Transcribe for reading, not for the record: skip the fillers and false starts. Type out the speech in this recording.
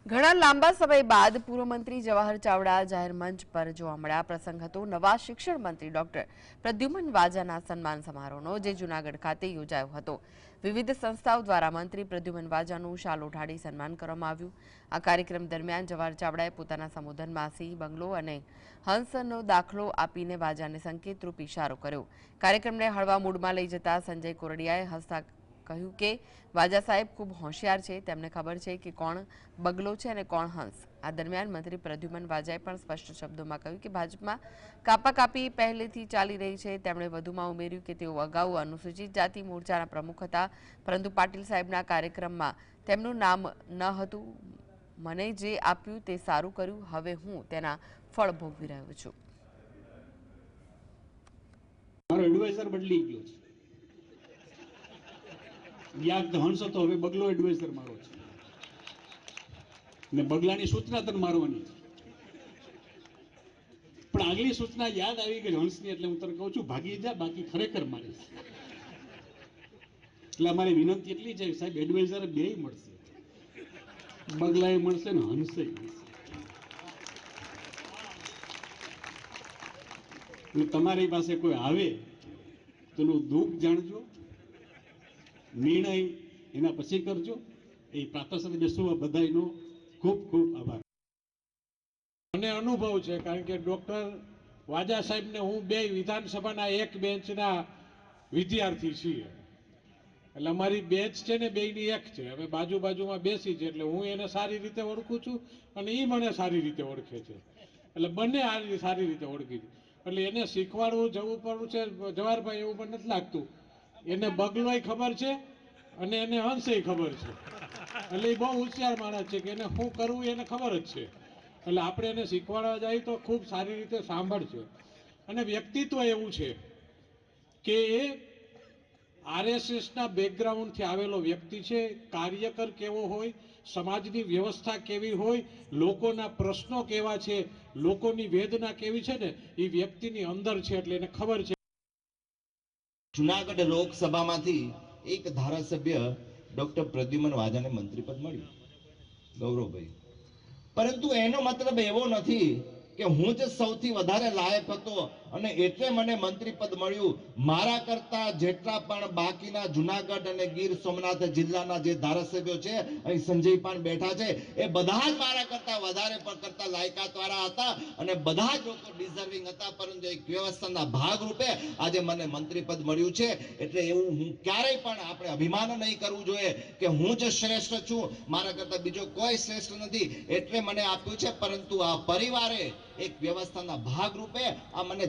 ઘણા લાંબા સમય બાદ પૂર્વ મંત્રી જવાહર ચાવડા જાહેર મંચ પર જોવા મળ્યા. પ્રસંગ હતો નવા શિક્ષણ મંત્રી ડોક્ટર પ્રદ્યુમન વાજાના સન્માન સમારોહનો, જે જૂનાગઢ ખાતે યોજાયો હતો. વિવિધ સંસ્થાઓ દ્વારા મંત્રી પ્રદ્યુમન વાજાનું શાલ ઓઢાડી સન્માન કરવામાં આવ્યું. આ કાર્યક્રમ દરમિયાન જવાહર ચાવડાએ પોતાના સંબોધનમાં સિંહ બંગલો અને હંસનો દાખલો આપીને વાજાને સંકેતરૂપ ઇશારો કર્યો. કાર્યક્રમને હળવા મૂડમાં લઈ જતા સંજય કોરડિયાએ હસતા કહ્યું કે વાજા સાહેબ ખૂબ હોશિયાર છે, તેમને ખબર છે કે કોણ બગલો છે અને કોણ હંસ. આ દરમિયાન મંત્રી પ્રદ્યુમન વાજાએ પણ સ્પષ્ટ શબ્દોમાં કહ્યું કે ભાજપમાં કાપાકાપી પહેલેથી ચાલી રહી છે. તેમણે વધુમાં ઉમેર્યું કે તેઓ અગાઉ અનુસૂચિત જાતિ મોરચાના પ્રમુખ હતા, પરંતુ પાટીલ સાહેબના કાર્યક્રમમાં તેમનું નામ ન હતું. મને જે આપ્યું તે સારું કર્યું, હવે હું તેના ફળ ભોગવી રહ્યો છું. મારો એડવાઇઝર બદલી ગયો છે. યાદ હંસ હતો, હવે બગલો એડવાઇઝર મારો છે ને બગલાની સૂચના તને મારવાની છે. પણ આગલી સૂચના યાદ આવી ગઈ હંસની, એટલે હું તને કહું છું ભાગી જા, બાકી ખરેખર મારીશ. એટલે અમારી વિનંતી એટલી છે સાહેબ, એડવાઇઝર બેય મળશે, બગલાએ મળશે ને હંસે મળશે. એટલે તમારી પાસે કોઈ આવે તો એનું દુઃખ જાણજો, નિર્ણય એના પછી કરજો. એ પ્રાર્થના સાથે બેસવા બધાનો ખૂબ ખૂબ આભાર. મને અનુભવ છે, કારણ કે ડોક્ટર વાજા સાહેબને હું બે વિધાનસભાના એક બેન્ચના વિદ્યાર્થી છીએ. એટલે અમારી બેન્ચ છે ને બેયની એક છે, અમે બાજુમાં બેસી છે. એટલે હું એને સારી રીતે ઓળખું છું અને એ મને સારી રીતે ઓળખે છે. એટલે બંને સારી રીતે ઓળખી છે. એટલે એને શીખવાડવું જવું પડવું છે. જવાહરભાઈ એવું પણ નથી લાગતું, એને બગલોય ખબર છે અને એને હંસે ખબર છે. એટલે એ બહુ હોશિયાર માણસ છે કે એને શું કરવું એને ખબર જ છે. એટલે આપણે એને શીખવાડવા જાય તો ખૂબ સારી રીતે સાંભળશે. અને વ્યક્તિત્વ એવું છે કે એ આરએસએસના બેકગ્રાઉન્ડથી આવેલો વ્યક્તિ છે. કાર્યકર કેવો હોય, સમાજની વ્યવસ્થા કેવી હોય, લોકોના પ્રશ્નો કેવા છે, લોકોની વેદના કેવી છે ને, એ વ્યક્તિની અંદર છે. એટલે એને ખબર છે. જુનાગઢ લોકસભામાંથી એક ધારાસભ્ય ડોક્ટર પ્રદ્યુમન વાજાને મંત્રીપદ મળ્યું, ગૌરવભાઈ. પરંતુ એનો મતલબ એવો નથી કે હું જ સૌથી વધારે લાયક હતો અને એટલે મને મંત્રી પદ મળ્યું. મારા કરતા જેટલા પણ બાકીના જુનાગઢ અને ગીર સોમનાથ જિલ્લાના જે ધારાસભ્યો છે, અહીં સંજય પણ બેઠા છે, એ બધા જ મારા કરતા વધારે કરતા લાયકાત વાળા હતા અને બધા જ લોકો ડિઝર્વિંગ હતા. પરંતુ એક વ્યવસ્થાના ભાગરૂપે આજે મને મંત્રી પદ મળ્યું છે. એટલે એવું હું ક્યારેય પણ આપણે અભિમાન નહીં કરવું જોઈએ કે હું જ શ્રેષ્ઠ છું, મારા કરતા બીજો કોઈ શ્રેષ્ઠ નથી એટલે મને આપ્યું છે. પરંતુ આ પરિવારે એક વ્યવસ્થાના ભાગરૂપે આ મને